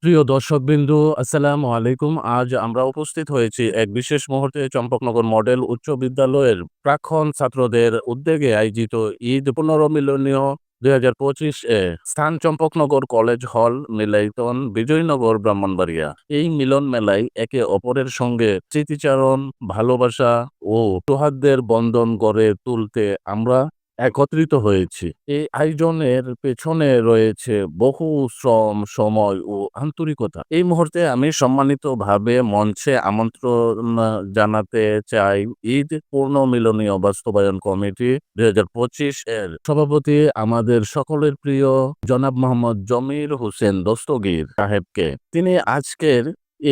প্রিয় দর্শকবৃন্দু, আসসালামু আলাইকুম। আজ আমরা উপস্থিত হয়েছি এক বিশেষ মুহূর্তে চম্পকনগর মডেল উচ্চ বিদ্যালয়ের প্রাক্তন ছাত্রদের উদ্যোগে আয়োজিত ঈদ পুনর্মিলনীয় ২০২৫ এ স্থান চম্পকনগর কলেজ হল, মিলনায়তন, বিজয়নগর, ব্রাহ্মণবাড়িয়া। এই মিলন মেলায় একে অপরের সঙ্গে স্মৃতিচারণ, ভালোবাসা ও সৌহার্দ্যের বন্ধন গড়ে তুলতে আমরা একত্রিত হয়েছি। এই আয়োজনের পেছনে রয়েছে বহু শ্রম, সময় ও আন্তরিকতা। এই মুহূর্তে আমি সম্মানিতভাবে মঞ্চে আমন্ত্রণ জানাতে চাই ঈদ পুনর্মিলনীয় বাস্তবায়ন কমিটি ২০২৫ এর সভাপতি, আমাদের সকলের প্রিয় জনাব মোহাম্মদ জমির হোসেন দস্তগীর সাহেবকে। তিনি আজকের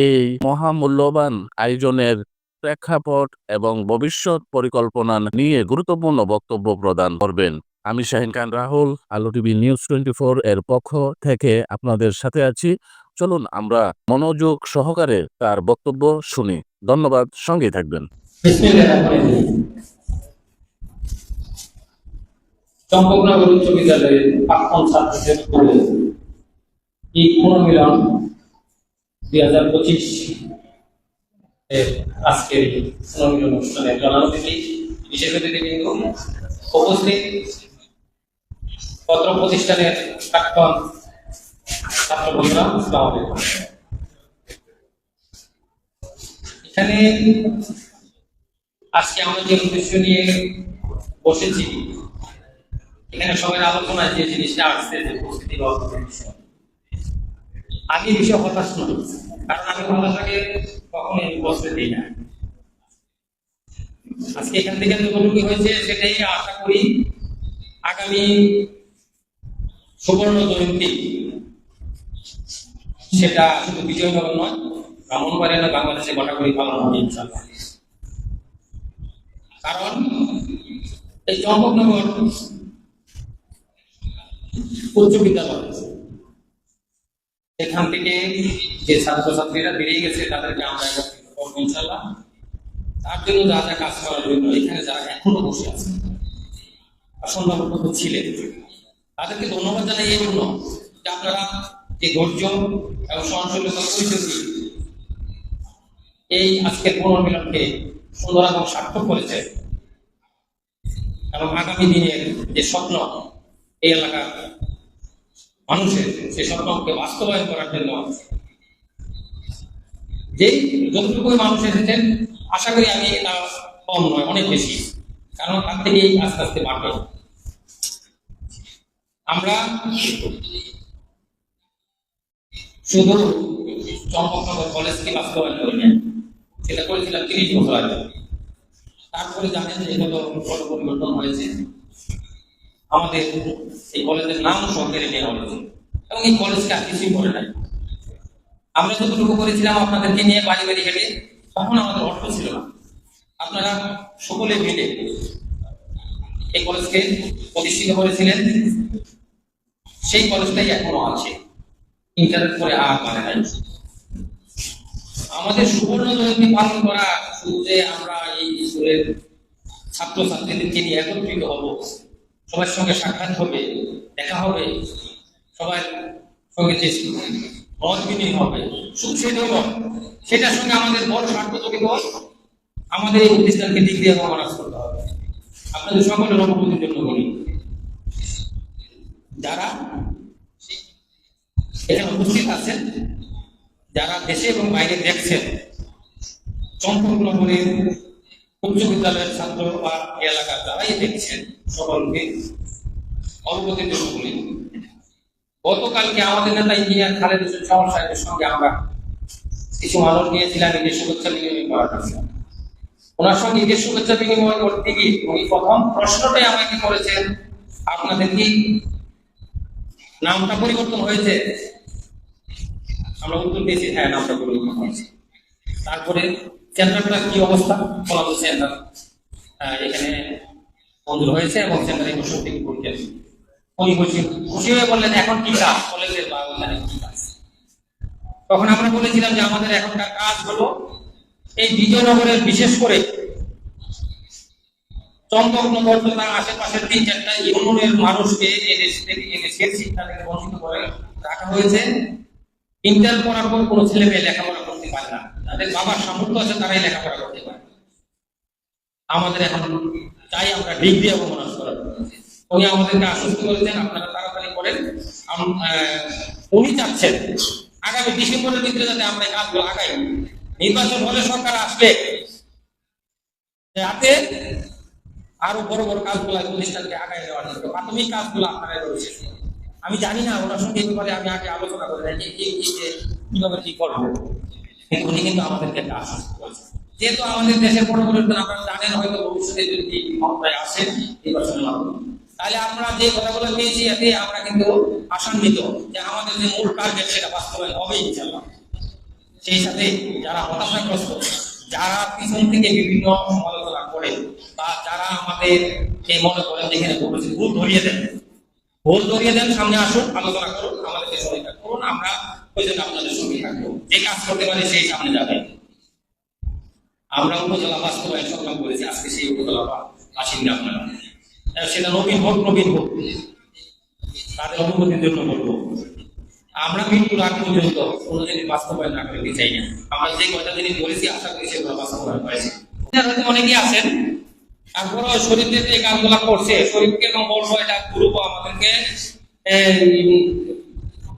এই মহামূল্যবান আয়োজনের প্রেক্ষাপট এবং ভবিষ্যৎ পরিকল্পনা নিয়ে গুরুত্বপূর্ণ বক্তব্য প্রদান করবেন। আমি শাহিন খান রাহুল, আলো টিভি নিউজ 24 এর পক্ষ থেকে আপনাদের সাথে আছি। চলুন আমরা মনোযোগ সহকারে তার বক্তব্য শুনি। ধন্যবাদ, সঙ্গেই থাকবেন। চম্পকনগর উচ্চ বিদ্যালয়ের প্রাক্তন ছাত্রদের মধ্যে ঈদ পুনর্মিলন ২০২৫ এর আজকের পুনর্মিলন অনুষ্ঠানে প্রধান অতিথি, বিশেষ অতিথিবৃন্দ, উপস্থিত পত্র প্রতিষ্ঠানের প্রাক্তন ছাত্র বন্ধুরা, আসসালামু আলাইকুম। এখানে আজকে আমরা যে উদ্দেশ্য নিয়ে বসেছি, এখানে সবাই আলোচনায় যে জিনিসটা আসছে যে প্রস্তুতি বিষয়, আমি বিষয় হতাশ নই, কারণ আমি হতাশাকে কখনোই বসতে দিই না। আজকে এখান থেকে যতটুকু হয়েছে সেটাই আশা করি আগামী সুবর্ণ জয়ন্তী, সেটা শুধু বিজয়নগর নয়, ব্রাহ্মণবাড়িয়া নয়, বাংলাদেশে গোটা করে পালন হবে ইনশাআল্লাহ। কারণ এই চম্পকনগর উচ্চ বিদ্যালয়, এখান থেকে যে ছাত্রছাত্রীরা বেরিয়ে গেছে তাদেরকে আমরা একত্রিত করবো ইনশাআল্লাহ। তার জন্য যা যা কাজ করার জন্য এখানে যারা এখনো বসে আছে, সম্ভবত ছিলেন, তাদেরকে ধন্যবাদ জানাই এই জন্য যে আপনারা যে ধৈর্য এবং সহনশীলতা পরিচয় এই আজকের পুনর্মিলনকে সুন্দর এবং সার্থক করেছে, এবং আগামী দিনের যে স্বপ্ন এই এলাকার মানুষের, সেই স্বপ্নকে বাস্তবায়ন করার জন্য যেই যতটুকু মানুষ এসেছেন, আশা করি আমি এটা কম নয়, অনেক বেশি, কারণ তার থেকেই আস্তে আস্তে বাড়বে। আমরা শুধু চম্পকনগর কলেজকে বাস্তবায়ন করি না, সেটা করেছিলাম 30 বছর আগে। তারপরে জানেন যে কত বড় পরিবর্তন হয়েছে, আমাদের এই কলেজের নাম সরকারি নেওয়া হয়েছে, এবং এই কলেজকে আর কিছুই করে নাই। আমরা যতটুকু করেছিলাম আপনাদেরকে নিয়ে বাড়ি বাড়ি হেঁটে, তখন আমাদের অর্থ ছিল না, আপনারা সকলে মিলে এই কলেজকে প্রতিষ্ঠিত করেছিলেন। সেই কলেজটাই এখনো আছে, ইন্টারনেট করে আর মানে নাই। আমাদের সুবর্ণ জয়ন্তী পালন করা শুধু যে আমরা এই স্কুলের ছাত্রছাত্রীদেরকে নিয়ে একত্রিত হব, সবার সঙ্গে সাক্ষাৎ হবে, দেখা হবে, সবার সঙ্গে যে মত বিনিময় হবে, শুধু সেটাও নয়, সেটার সঙ্গে আমাদের বড় স্বার্থ জড়িত, আমাদের এই প্রতিষ্ঠানকে দিক দিয়ে অনার্স করতে হবে। আপনাদের সকলের অনুভূতির জন্য বলি, যারা এখানে উপস্থিত আছেন, যারা দেশে এবং বাইরে দেখছেন, চম্পকনগরের উচ্চ বিদ্যালয়ের ছাত্র বা এলাকার যারাই দেখছেন, সকলকে অবগতির জন্য বলি, গতকালকে আমাদের নেতা ইঞ্জিনিয়ার খালেদ হোসেন শাওন সাহেবের সঙ্গে আমরা কিছু মানুষ নিয়েছিলাম ঈদের শুভেচ্ছা বিনিময় করার জন্য। ওনার সঙ্গে ঈদের শুভেচ্ছা বিনিময় করতে গিয়ে উনি প্রথম প্রশ্নটাই আমাকে করেছেন, আপনাদের কি নামটা পরিবর্তন হয়েছে? আমরা উত্তর দিয়েছি, হ্যাঁ, নামটা পরিবর্তন হয়েছে। তারপরে সেন্টারটার কি অবস্থা, ফলাফল সেন্টার এখানে মঞ্জুর হয়েছে এবং সেন্টারে বছর থেকে পরীক্ষা দিচ্ছে। উনি খুশি হয়ে বললেন, এখন কি কাজ কলেজের বা ওখানে কি কাজ? তখন আমরা বলেছিলাম যে আমাদের এখনকার কাজ হলো এই বিজয়নগরের, বিশেষ করে চম্পকনগর তথা আশেপাশের 3-4টা ইউনিয়নের মানুষকে এদেশের শিক্ষা থেকে বঞ্চিত করে রাখা হয়েছে। ইন্টার পড়ার পর কোনো ছেলে মেয়ে লেখাপড়া করতে পারে না, তাদের বাবার সামর্থ্য আছে তারাই লেখাপড়া করতে পারে। আমাদের এখন চাই আমরা ডিগ্রি এবং অনার্স করার। উনি আমাদেরকে আশ্বস্ত করেছেন আপনারা তাড়াতাড়ি করেন। উনি চাচ্ছেন আগামী ডিসেম্বরের ভিতরে যাতে আমরা এই কাজগুলো আগাই, নির্বাচন হলে সরকার আসলে যাতে আরো বড় বড় কাজগুলো প্রতিষ্ঠানকে আগায় নেওয়ার জন্য প্রাথমিক কাজগুলো আপনারা রয়েছে। আমি জানি না ওনার সঙ্গে এই ব্যাপারে আমি আগে আলোচনা করে রাখি কিভাবে কি করবো, কিন্তু উনি কিন্তু আমাদেরকে একটা আশ্বস্ত করেছেন। যেহেতু আমাদের দেশের পরিবর্তন আপনারা জানেন, হয়তো ভবিষ্যতে যদি ক্ষমতায় আসেন নির্বাচনের মাধ্যমে, তাহলে আমরা যে কথাগুলো পেয়েছি এতে আমরা কিন্তু আশান্বিত যে আমাদের যে মূল টার্গেট সেটা বাস্তবায়ন হবে ইনশাআল্লাহ। সেই সাথে যারা হতাশাগ্রস্ত, যারা পিছন থেকে বিভিন্ন সমালোচনা করে বা যারা আমাদের এই মনে করেন যেখানে বলেছে ভুল ধরিয়ে দেন, সামনে আসুন, আলোচনা করুন, আমাদেরকে সহায়তা করুন, আমরা ওই জন্য আপনাদের সঙ্গে থাকবো। যে কাজ করতে পারে সেই সামনে যাবে। আমরা উপজেলা বাস্তবায়ন সংগ্রাম করেছি, আজকে সেই উপজেলা বাসিন্দা আপনারা, সেটা নবীন হোক তাদের অনুমতির জন্য বলবো। আমরা মৃত্যুর আগ পর্যন্ত কোনো জিনিস বাস্তবায়ন না করতে চাই না। আমরা যে কয়টা জিনিস বলেছি আশা করি সেগুলো বাস্তবায়ন হয়েছে। অনেকে আছেন তারপরে শরীফের যে কাজগুলা করছে, শরীফকে বলবো এটা গ্রুপ আমাদেরকে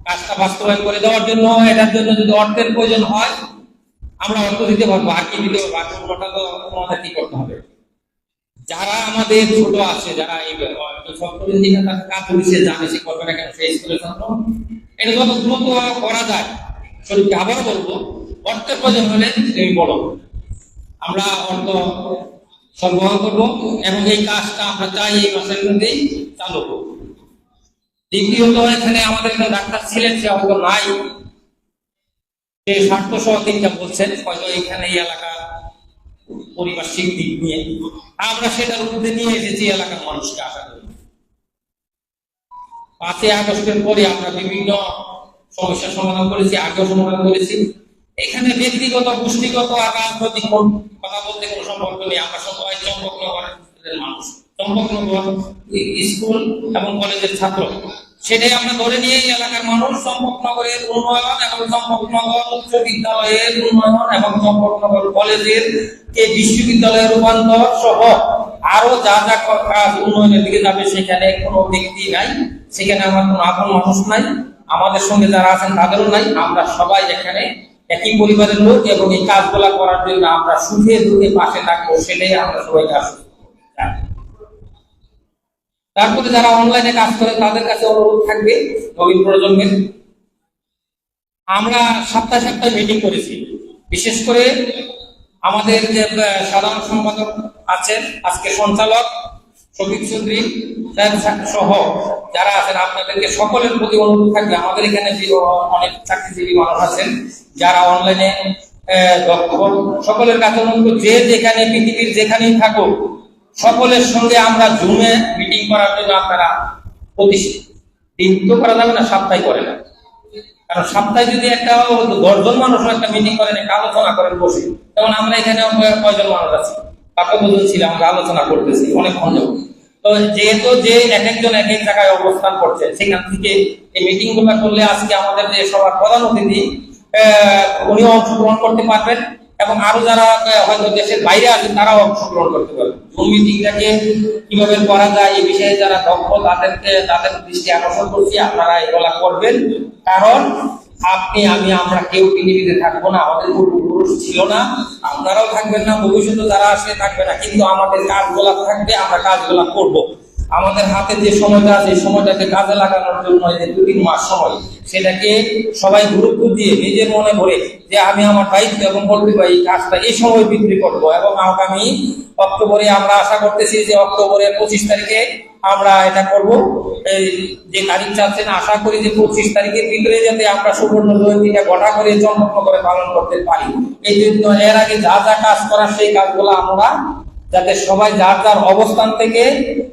কাজটা বাস্তবায়ন করে দেওয়ার জন্য, এটার জন্য যদি অর্থের প্রয়োজন হয় আমরা অর্থ দিতে পারবো, আর কি দিতে পারবো ওটা তো আমাদের কি করতে হবে। যারা আমাদের ছোট আছে, যারা এই সরকারের দিকে কাজ করেছে জানে সে করবে না কেন, সেই স্কুলের ছাত্র, এটা যত দ্রুত করা যায়। শরীফকে আবার বলবো অর্থের প্রয়োজন হলে তুমি বলো, আমরা অর্থ সরবরাহ করবো এবং এই কাজটা আমরা চাই এই মাসের মধ্যেই চালু করবো। দ্বিতীয়ত এখানে আমাদের একজন ডাক্তার ছিলেন, সে হয়তো নাই, সে স্বার্থ সহ তিনটা বলছেন, হয়তো এখানে এই এলাকা পরিপার্শ্বিক দিক নিয়ে আমরা সেটার মধ্যে নিয়ে এসেছি এলাকার মানুষকে। আশা করি 5ই আগস্টের পরে আমরা বিভিন্ন সমস্যার সমাধান করেছি, আগেও সমাধান করেছি। এখানে ব্যক্তিগত গোষ্ঠীগত আর রাজনৈতিক কথা বলতে কোনো সম্পর্ক নেই। আমরা সবাই চম্পকনগরের মানুষ, চম্পকনগর স্কুল এবং কলেজের ছাত্র, সেটাই আমরা ধরে নিয়ে এই এলাকার মানুষ চম্পকনগরের উন্নয়ন এবং চম্পকনগর উচ্চ বিদ্যালয়ের উন্নয়ন এবং চম্পকনগর কলেজের কে বিশ্ববিদ্যালয়ের রূপান্তর সহ আরো যা যা কাজ উন্নয়নের দিকে যাবে, সেখানে কোনো ব্যক্তি নাই, সেখানে আমার কোনো আপন মানুষ নাই, আমাদের সঙ্গে যারা আছেন তাদেরও নাই। আমরা সবাই এখানে একই পরিবারের লোক এবং এই কাজগুলা করার জন্য আমরা সুখে দুঃখে পাশে থাকবো, সেটাই আমরা সবাইকে আশ্বস্ত চাই। তারপরে যারা অনলাইনে কাজ করে তাদের কাছে অনুরোধ থাকবে নবীন প্রজন্মের, আমরা সপ্তাহে মিটিং করেছি। বিশেষ করে আমাদের যে সাধারণ সম্পাদক আছেন, আজকে সঞ্চালক শফিক চৌধুরী সহ যারা আছেন, আপনাদেরকে সকলের প্রতি অনুরোধ থাকবে। আমাদের এখানে অনেক চাকরিজীবী মানুষ আছেন যারা অনলাইনে দক্ষ, সকলের কাছে অনুরোধ, যে যেখানে পৃথিবীর যেখানেই থাকুক সকলের সঙ্গে আমরা জুমে মিটিং করার জন্য আপনারা দিন তো করা যাবে না, সপ্তাহে করে না। কারণ সপ্তাহে যদি একটা 10 জন মানুষ একটা মিটিং করেন, একটা আলোচনা করেন বসে, যেমন আমরা এখানে কয়জন মানুষ আছি, কাকে বুঝেছিলাম আমরা আলোচনা করতেছি অনেকক্ষণ যাবো। তো যেহেতু যে এক একজন এক এক জায়গায় অবস্থান করছে, সেখান থেকে এই মিটিং গুলো করলে আজকে আমাদের যে সবার প্রধান অতিথি উনিও অংশগ্রহণ করতে পারবেন এবং আরো যারা হয়তো দেশের বাইরে আছেন তারাও অংশগ্রহণ করতে পারবেন। জুম মিটিংটাকে কিভাবে করা যায় এই বিষয়ে যারা দক্ষ তাদের দৃষ্টি আকর্ষণ করছি, আপনারা এগুলা করবেন। কারণ আপনি আমরা কেউ পৃথিবীতে থাকবো না, আমাদের পূর্বপুরুষ ছিল না, আপনারাও থাকবেন না, ভবিষ্যতে যারা আসবে থাকবে না, কিন্তু আমাদের কাজগুলা থাকবে, আমরা কাজগুলা করব। আমাদের হাতে যে সময়টা আছে এই সময়টাকে কাজে লাগানোর জন্য এই 2-3 মাস সময়, সেটাকে সবাই গুরুত্ব দিয়ে নিজের মনে ভরে যে আমি আমার দায়িত্ব এবং বলতে পারি কাজটা এই সময় বিক্রি করব। এবং আগামী অক্টোবরে আমরা আশা করতেছি যে অক্টোবরের 25 তারিখে আমরা এটা করব। যে তারিখ চাচ্ছেন আশা করি যে 25 তারিখের ভিতরে যাতে আমরা সুবর্ণ জয়ন্তীটা গঠা করে জন্মগ্রহণ করে পালন করতে পারি। এই জন্য এর আগে যা যা কাজ করার সেই কাজগুলো আমরা যাতে সবাই যার যার অবস্থান থেকে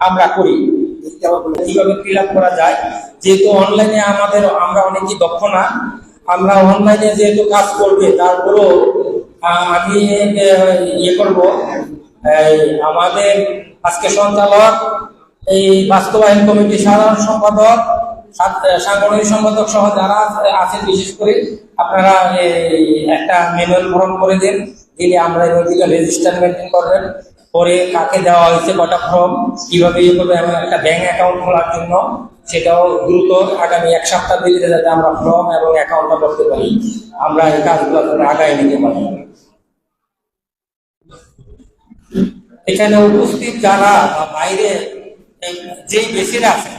আমরা করি, কিভাবে ফিল আপ করা যায়। যেহেতু অনলাইনে আমরা অনেকেই দক্ষ না, আমরা অনলাইনে যেহেতু কাজ করবে, তারপরেও আমি করব আমাদের আজকে সঞ্চালক, এই বাস্তবায়ন কমিটির সাধারণ সম্পাদক, সাংগঠনিক সম্পাদক সহ যারা আছেন, বিশেষ করে আপনারা এই একটা ম্যানুয়াল ফর্ম করে দিন, দিলে আমরা ওইদিকে রেজিস্টার মেনটেন করবেন, করে কাকে দেওয়া হয়েছে কটা ফর্ম, কিভাবে ইয়ে করবে, এবং একটা ব্যাংক অ্যাকাউন্ট খোলার জন্য সেটাও দ্রুত আগামী 1 সপ্তাহের ভিতরে যাতে আমরা ফর্ম এবং অ্যাকাউন্টটা করতে পারি, আমরা এই কাজগুলো আগায় নিতে পারি। এখানে উপস্থিত যারা বা বাইরে যেই বেশিরা আছেন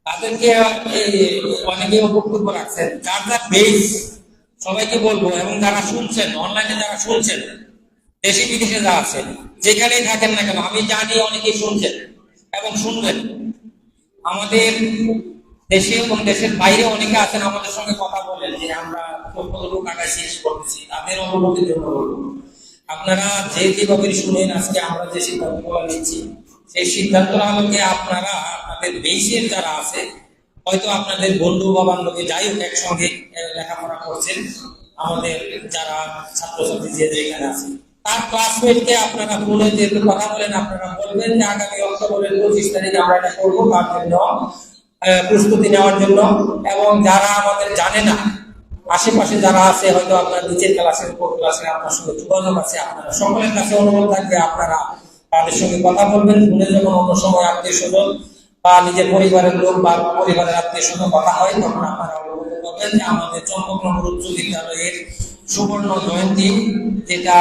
তাদেরকে অনেকে বক্তব্য রাখছেন, যার যার বেশ সবাইকে বলবো, এবং যারা শুনছেন অনলাইনে, যারা শুনছেন দেশে বিদেশে যা আছেন, যেখানেই থাকেন না কেন, আমি জানি অনেকেই শুনছেন এবং শুনবেন। আমাদের দেশে এবং দেশের বাইরে অনেকে আছেন আমাদের সঙ্গে কথা বলেন যে আমরা কতটুকু টাকায় শেষ করতেছি, তাদের অনুভূতির জন্য বলবো। আপনারা যেভাবে শুনেন আজকে আমরা যে সিদ্ধান্তগুলো নিচ্ছি, সেই সিদ্ধান্তর আলোকে আপনারা আপনাদের দেশের যারা আছে, হয়তো আপনাদের বন্ধু বা বান্ধবী যাই হোক একসঙ্গে লেখাপড়া করছেন, আমাদের যারা ছাত্রছাত্রী যে যেখানে আছে, তার ক্লাসমেটকে আপনারা ফোনে যেহেতু কথা বলেন, আপনারা বলবেন যে আগামী অক্টোবরের 25 তারিখে আমরা এটা করবো, তার জন্য প্রস্তুতি নেওয়ার জন্য। এবং যারা আমাদের জানে না, আশেপাশে যারা আছে, হয়তো আপনার নিচের ক্লাসের উপর ক্লাসে আপনার সঙ্গে যোগাযোগ আছে, আপনারা সকলের কাছে অনুরোধ থাকবে আপনারা তাদের সঙ্গে কথা বলবেন। ফোনে যখন অন্য সময় আত্মীয় স্বজন বা নিজের পরিবারের লোক বা পরিবারের আত্মীয় স্বজন কথা হয়, তখন আপনারা অবগত করবেন যে আমাদের চম্পকনগর উচ্চ বিদ্যালয়ের সুবর্ণ জয়ন্তী যেটা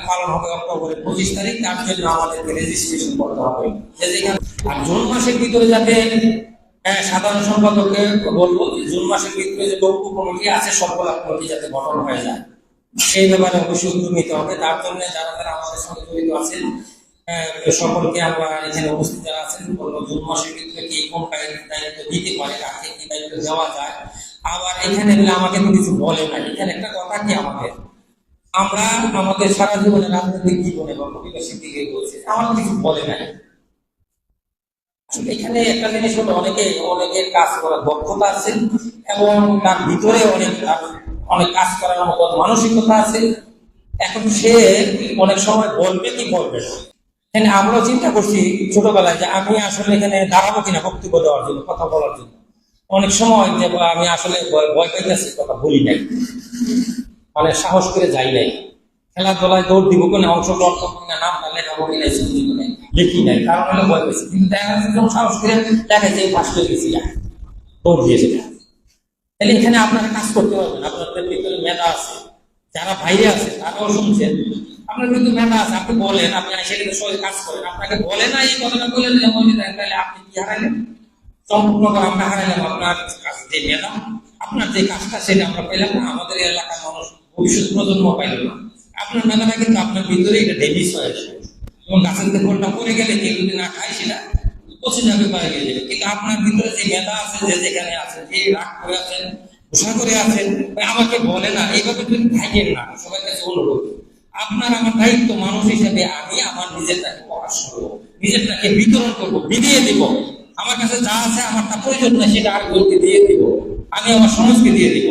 পালন হবে অক্টোবরের 25 তারিখ, তার জন্য আমাদেরকে রেজিস্ট্রেশন করতে হবে। আর জুন মাসের ভিতরে যাতে সাধারণ সম্পাদককে বলবো জুন মাসের ভিতরে যে লক্ষ্য কমিটি আছে সবগুলো কমিটি যাতে গঠন হয়ে যায়, সেই ব্যাপারে অবশ্যই উদ্যোগ নিতে হবে। তার জন্য যারা যারা আমাদের সঙ্গে জড়িত আছেন সকলকে আমরা এখানে উপস্থিত যারা আছেন বলবো জুন মাসের ভিতরে কি কোন দায়িত্ব দিতে পারে, কাকে কি দায়িত্ব দেওয়া যায়। আবার এখানে আমাকে তো কিছু বলে না, এখানে একটা কথা কি আমরা আমাদের সারা জীবনে রাজনৈতিক জীবনে বা পরিবেশের দিকে বলছি, আমাকে কিছু বলে নাই। এখানে একটা জিনিস হলো অনেকের কাজ করার দক্ষতা আছে এবং তার ভিতরে অনেক কাজ করার মতো মানসিকতা আছে। এখন সে অনেক সময় বলবে কি বলবে না। এখানে আমরাও চিন্তা করছি ছোটবেলায় যে আমি আসলে এখানে দাঁড়াবো কিনা বক্তব্য দেওয়ার জন্য, কথা বলার জন্য। অনেক সময় যে আমি আসলে ভয় পাইতেছি, কথা বলি নাই, মানে সাহস করে যাই নাই। খেলাধুলায় দৌড় দিব কিনা, অংশগ্রহণ করবো কিনা, নামটা লেখাবো কিনা, লিখি নাই, কারণ হলে ভয় পেয়েছি। কিন্তু দেখা যাচ্ছে যখন সাহস করে দেখাচ্ছে ফার্স্ট হয়ে গেছি, দৌড় দিয়েছে। তাহলে এখানে আপনারা কাজ করতে পারবেন, আপনাদের ভিতরে মেধা আছে, যারা বাইরে আছে তারাও শুনছেন, আপনার কিন্তু মেধা আছে, আপনি বলেন, আপনি সেটাতে সহজে কাজ করেন, আপনাকে বলে না এই কথাটা বলেন তাহলে আপনি কি হারালেন? সম্পূর্ণ আমরা হারালাম আপনার কাজ, যে মেধা, আপনার যে কাজটা সেটা আমরা পেলাম না, আমাদের এলাকার মানুষ ভবিষ্যৎ প্রজন্ম পাইল না। আপনার মেধাটা কিন্তু আপনার ভিতরে এটা ডেমিস হয়েছে, এবং গাছের ফলটা পড়ে গেলে কেউ যদি না খায় সেটা পচে যাবে, পায়ে গেলে। কিন্তু আপনার ভিতরে যে মেধা আছে, যে যেখানে আছে, যে রাগ করে আছেন, ঘোষা করে আছেন, আমাকে বলে না, এইভাবে তুমি থাকেন না। সবাই কাছে অনুরোধ, আপনার আমার দায়িত্ব মানুষ হিসেবে আমি আমার নিজেরটাকে প্রকাশ করবো, নিজেরটাকে বিতরণ করবো, বিলিয়ে দিব। আমার কাছে যা আছে আমার তা প্রয়োজন নেই, সেটা আরেকজনকে দিয়ে দিব, আমি আমার সমাজকে দিয়ে দিব।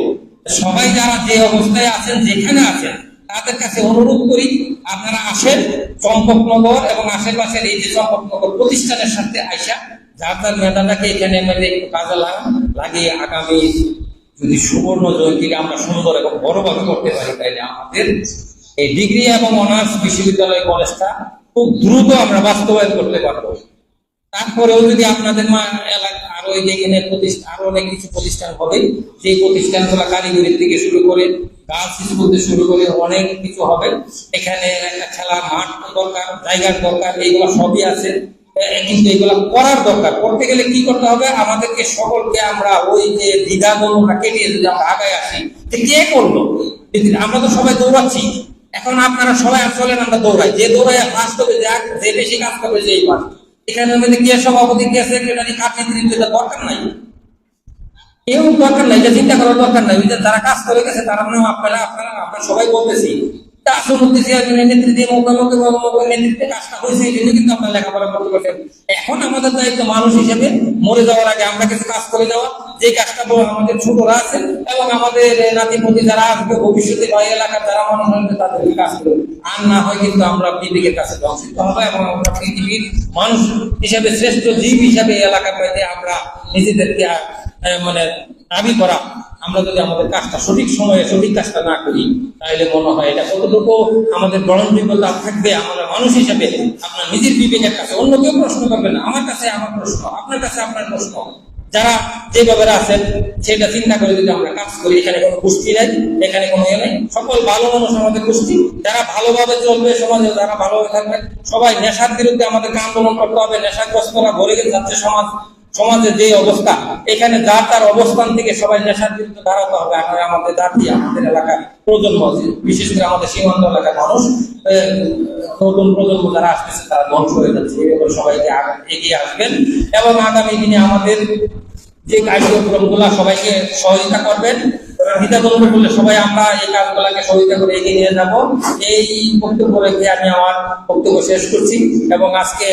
সবাই যারা যে অবস্থায় আছেন, যেখানে আছেন, তাদের কাছে অনুরোধ করি আপনারা আসেন চম্পকনগর এবং আশেপাশের এই যে চম্পকনগর প্রতিষ্ঠানের সাথে আইসা যার যার মেধাটাকে এখানে একটু কাজে লাগিয়ে আগামী যদি সুবর্ণ জয়ন্তীকে আমরা সুন্দর এবং বড়ভাবে করতে পারি, তাইলে আমাদের এই ডিগ্রি এবং অনার্স বিশ্ববিদ্যালয় কলেজটা খুব দ্রুত আমরা বাস্তবায়ন করতে পারবো। তারপরেও যদি আপনাদের এলাকা আরো এখানে আরো অনেক কিছু প্রতিষ্ঠান হবে, সেই প্রতিষ্ঠানগুলো কারিগরি থেকে শুরু করে গার্লস স্কুল থেকে শুরু করে অনেক কিছু হবে। এখানে একটা খেলার মাঠ দরকার, জায়গার দরকার, এইগুলো সবই আছে, কিন্তু এগুলো করার দরকার। করতে গেলে কি করতে হবে, আমাদেরকে সকলকে আমরা ওই যে দ্বিধাদ্বন্দ্বটা কেটে যদি আমরা আগায় আসি, যে কে করলো, আমরা তো সবাই দৌড়াচ্ছি, এখন আপনারা সবাই চলেন আমরা দৌড়াই, যে দৌড়াই ফার্স্ট হবে, যে বেশি কাজ করবে সেই ফার্স্ট। এখানে আমাদের কে সভাপতি, কে সেক্রেটারি, কার নেতৃত্ব, এটা দরকার নাই, কেউ দরকার নাই, এটা চিন্তা করার দরকার নাই। যারা কাজ করে গেছে তারা মানে আপনারা সবাই বলতেছি নেতৃত্বে কাজটা হয়েছে, এই জন্য কিন্তু আপনার লেখাপড়া করতে পারছেন। এখন আমাদের দায়িত্ব মানুষ হিসেবে মরে যাওয়ার আগে আমরা কিছু কাজ করে যাওয়া, যে কাজটা আমাদের ছোটরা আছে এবং আমাদের নাতিপতি যারা আসবে ভবিষ্যতে বা এলাকার যারা মানুষ হবে তাদেরকে কাজ করবে। আর না হয় কিন্তু আমরা বিবেকের কাছে ধ্বংসিত হবে এবং আমরা পৃথিবীর মানুষ হিসাবে শ্রেষ্ঠ জীব হিসাবে এলাকার মধ্যে আমরা নিজেদেরকে মানে দাবি করা আমরা যদি আমাদের কাজটা সঠিক সময়ে সঠিক কাজটা না করি, তাহলে মনে হয় এটা কতটুকু আমাদের গ্রহণযোগ্যতা থাকবে আমরা মানুষ হিসেবে। আপনার নিজের বিবেকের কাছে অন্য কেউ প্রশ্ন করবে না, আমার কাছে আমার প্রশ্ন, আপনার কাছে আপনার প্রশ্ন। যারা যেভাবে আছেন সেটা চিন্তা করে যদি আমরা কাজ করি, এখানে কোনো গোষ্ঠী নেই, এখানে কোনো ইয়ে নেই, সকল ভালো মানুষ আমাদের গোষ্ঠী, যারা ভালোভাবে চলবে সমাজে, যারা ভালোভাবে থাকবে। সবাই নেশার বিরুদ্ধে আমাদেরকে আন্দোলন করতে হবে। নেশাগ্রস্তরা ভরে গেছে যাচ্ছে সমাজের যে অবস্থা, এখানে যার তার অবস্থান থেকে সবাই নেশার বিরুদ্ধে দাঁড়াতে হবে। আমাদের জাতি, আমাদের এলাকার প্রজন্ম, বিশেষ করে আমাদের সীমান্ত এলাকার মানুষ, নতুন প্রজন্ম যারা আসতেছে তারা ধ্বংস হয়ে যাচ্ছে। এই ব্যাপারে সবাইকে এগিয়ে আসবেন এবং আগামী দিনে আমাদের যে কার্যক্রমগুলো সবাইকে সহযোগিতা করবেন। দ্বিধাদ্বন্দ্ব করলে সবাই আমরা এই কাজগুলোকে সহযোগিতা করে এগিয়ে নিয়ে যাব। এই বক্তব্য রেখে আমি আমার বক্তব্য শেষ করছি এবং আজকে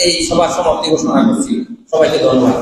এই সভার সমাপ্তি ঘোষণা করছি। সবাইকে ধন্যবাদ।